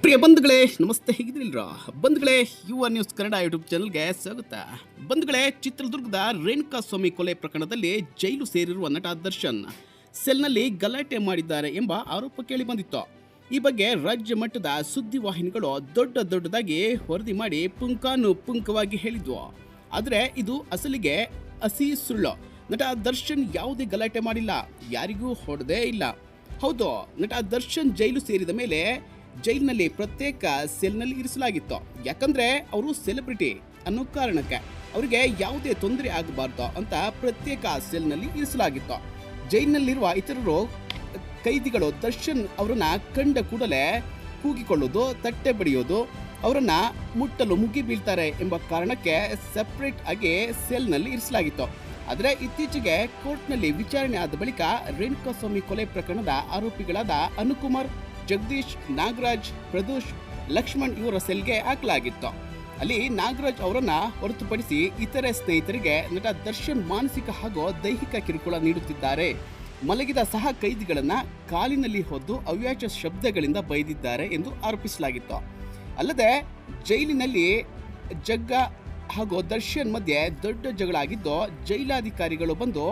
ಪ್ರಿಯ ಬಂಧುಗಳೇ ನಮಸ್ತೆ, ಹೇಗಿದ್ರಿಲ್ರ ಬಂಧುಗಳೇ? ಯುವ ನ್ಯೂಸ್ ಕನ್ನಡ ಯೂಟ್ಯೂಬ್ ಚಾನಲ್ಗೆ ಸ್ವಾಗತ. ಬಂಧುಗಳೇ, ಚಿತ್ರದುರ್ಗದ ರೇಣುಕಾ ಸ್ವಾಮಿ ಕೊಲೆ ಪ್ರಕರಣದಲ್ಲಿ ಜೈಲು ಸೇರಿರುವ ನಟ ದರ್ಶನ್ ಸೆಲ್ನಲ್ಲಿ ಗಲಾಟೆ ಮಾಡಿದ್ದಾರೆ ಎಂಬ ಆರೋಪ ಕೇಳಿ ಬಂದಿತ್ತು. ಈ ಬಗ್ಗೆ ರಾಜ್ಯ ಮಟ್ಟದ ಸುದ್ದಿವಾಹಿನಿಗಳು ದೊಡ್ಡದಾಗಿ ವರದಿ ಮಾಡಿ ಪುಂಖಾನುಪುಂಖವಾಗಿ ಹೇಳಿದ್ವು. ಆದರೆ ಇದು ಅಸಲಿಗೆ ಹಸಿ ಸುಳ್ಳು. ನಟ ದರ್ಶನ್ ಯಾವುದೇ ಗಲಾಟೆ ಮಾಡಿಲ್ಲ, ಯಾರಿಗೂ ಹೊಡೆದೇ ಇಲ್ಲ. ಹೌದು, ನಟ ದರ್ಶನ್ ಜೈಲು ಸೇರಿದ ಮೇಲೆ ಜೈಲಿನಲ್ಲಿ ಪ್ರತ್ಯೇಕ ಸೆಲ್ನಲ್ಲಿ ಇರಿಸಲಾಗಿತ್ತು. ಯಾಕಂದ್ರೆ ಅವರು ಸೆಲೆಬ್ರಿಟಿ ಅನ್ನೋ ಕಾರಣಕ್ಕೆ ಅವರಿಗೆ ಯಾವುದೇ ತೊಂದರೆ ಆಗಬಾರ್ದು ಅಂತ ಪ್ರತ್ಯೇಕ ಸೆಲ್ನಲ್ಲಿ ಇರಿಸಲಾಗಿತ್ತು. ಜೈಲಿನಲ್ಲಿರುವ ಇತರರು ಕೈದಿಗಳು ದರ್ಶನ್ ಅವರನ್ನ ಕಂಡ ಕೂಡಲೇ ಕೂಗಿಕೊಳ್ಳೋದು, ತಟ್ಟೆ ಬಡಿಯೋದು, ಅವರನ್ನ ಮುಟ್ಟಲು ಮುಗಿ ಬೀಳ್ತಾರೆ ಎಂಬ ಕಾರಣಕ್ಕೆ ಸೆಪರೇಟ್ ಆಗಿ ಸೆಲ್ನಲ್ಲಿ ಇರಿಸಲಾಗಿತ್ತು. ಆದರೆ ಇತ್ತೀಚೆಗೆ ಕೋರ್ಟ್ನಲ್ಲಿ ವಿಚಾರಣೆ ಆದ ಬಳಿಕ ರೇಣುಕಾಸ್ವಾಮಿ ಕೊಲೆ ಪ್ರಕರಣದ ಆರೋಪಿಗಳಾದ ಅನುಕುಮಾರ್, ಜಗದೀಶ್, ನಾಗರಾಜ್, ಪ್ರದೋಷ್, ಲಕ್ಷ್ಮಣ್ ಇವರ ಸೆಲ್ಗೆ ಹಾಕಲಾಗಿತ್ತು. ಅಲ್ಲಿ ನಾಗರಾಜ್ ಅವರನ್ನ ಹೊರತುಪಡಿಸಿ ಇತರೆ ಸ್ನೇಹಿತರಿಗೆ ನಟ ದರ್ಶನ್ ಮಾನಸಿಕ ಹಾಗೂ ದೈಹಿಕ ಕಿರುಕುಳ ನೀಡುತ್ತಿದ್ದಾರೆ, ಮಲಗಿದ ಸಹ ಕೈದಿಗಳನ್ನ ಕಾಲಿನಲ್ಲಿ ಹೊದ್ದು ಅವ್ಯಾಚ ಶಬ್ದಗಳಿಂದ ಬೈದಿದ್ದಾರೆ ಎಂದು ಆರೋಪಿಸಲಾಗಿತ್ತು. ಅಲ್ಲದೆ ಜೈಲಿನಲ್ಲಿ ಜಗ್ಗ ಹಾಗೂ ದರ್ಶನ್ ಮಧ್ಯೆ ದೊಡ್ಡ ಜಗಳ ಆಗಿದ್ದು ಜೈಲಾಧಿಕಾರಿಗಳು ಬಂದು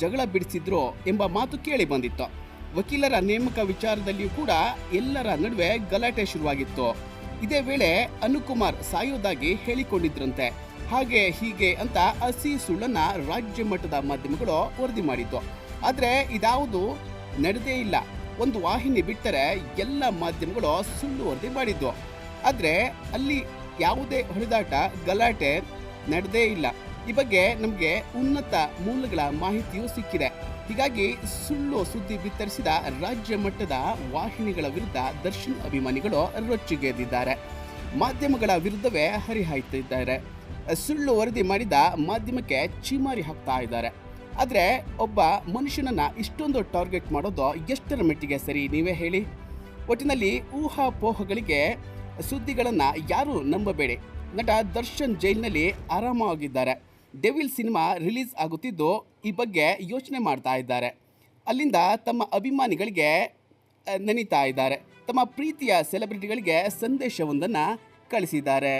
ಜಗಳ ಬಿಡಿಸಿದ್ರು ಎಂಬ ಮಾತು ಕೇಳಿ ಬಂದಿತ್ತು. ವಕೀಲರ ನೇಮಕ ವಿಚಾರದಲ್ಲಿಯೂ ಕೂಡ ಎಲ್ಲರ ನಡುವೆ ಗಲಾಟೆ ಶುರುವಾಗಿತ್ತು. ಇದೇ ವೇಳೆ ಅನುಕುಮಾರ್ ಸಾಯೋದಾಗಿ ಹೇಳಿಕೊಂಡಿದ್ರಂತೆ. ಹಾಗೆ ಹೀಗೆ ಅಂತ ಹಸಿ ಸುಳ್ಳನ್ನ ರಾಜ್ಯ ಮಟ್ಟದ ಮಾಧ್ಯಮಗಳು ವರದಿ ಮಾಡಿತ್ತು. ಆದರೆ ಇದಾವುದು ನಡೆದೇ ಇಲ್ಲ. ಒಂದು ವಾಹಿನಿ ಬಿಟ್ಟರೆ ಎಲ್ಲ ಮಾಧ್ಯಮಗಳು ಸುಳ್ಳು ವರದಿ ಮಾಡಿದ್ದು. ಆದರೆ ಅಲ್ಲಿ ಯಾವುದೇ ಹೊಡೆದಾಟ, ಗಲಾಟೆ ನಡೆದೇ ಇಲ್ಲ. ಈ ಬಗ್ಗೆ ನಮಗೆ ಉನ್ನತ ಮೂಲಗಳ ಮಾಹಿತಿಯೂ ಸಿಕ್ಕಿದೆ. ಹೀಗಾಗಿ ಸುಳ್ಳು ಸುದ್ದಿ ಬಿತ್ತರಿಸಿದ ರಾಜ್ಯ ಮಟ್ಟದ ವಾಹಿನಿಗಳ ವಿರುದ್ಧ ದರ್ಶನ್ ಅಭಿಮಾನಿಗಳು ರೊಚ್ಚಿಗೆದ್ದಿದ್ದಾರೆ. ಮಾಧ್ಯಮಗಳ ವಿರುದ್ಧವೇ ಹರಿಹಾಯ್ತಿದ್ದಾರೆ. ಸುಳ್ಳು ವರದಿ ಮಾಡಿದ ಮಾಧ್ಯಮಕ್ಕೆ ಚೀಮಾರಿ ಹಾಕ್ತಾ ಇದ್ದಾರೆ. ಆದರೆ ಒಬ್ಬ ಮನುಷ್ಯನನ್ನ ಇಷ್ಟೊಂದು ಟಾರ್ಗೆಟ್ ಮಾಡೋದು ಎಷ್ಟರ ಮಟ್ಟಿಗೆ ಸರಿ, ನೀವೇ ಹೇಳಿ? ಒಟ್ಟಿನಲ್ಲಿ ಊಹಾಪೋಹಗಳಿಗೆ ಸುದ್ದಿಗಳನ್ನು ಯಾರೂ ನಂಬಬೇಡಿ. ನಟ ದರ್ಶನ್ ಜೈಲಿನಲ್ಲಿ ಆರಾಮವಾಗಿದ್ದಾರೆ. ಡೆವಿಲ್ ಸಿನಿಮಾ ರಿಲೀಸ್ ಆಗುತ್ತಿದ್ದು ಈ ಬಗ್ಗೆ ಯೋಚನೆ ಮಾಡ್ತಾ ಇದ್ದಾರೆ. ಅಲ್ಲಿಂದ ತಮ್ಮ ಅಭಿಮಾನಿಗಳಿಗೆ ನೆನೀತಾ ಇದ್ದಾರೆ. ತಮ್ಮ ಪ್ರೀತಿಯ ಸೆಲೆಬ್ರಿಟಿಗಳಿಗೆ ಸಂದೇಶವೊಂದನ್ನು ಕಳಿಸಿದ್ದಾರೆ.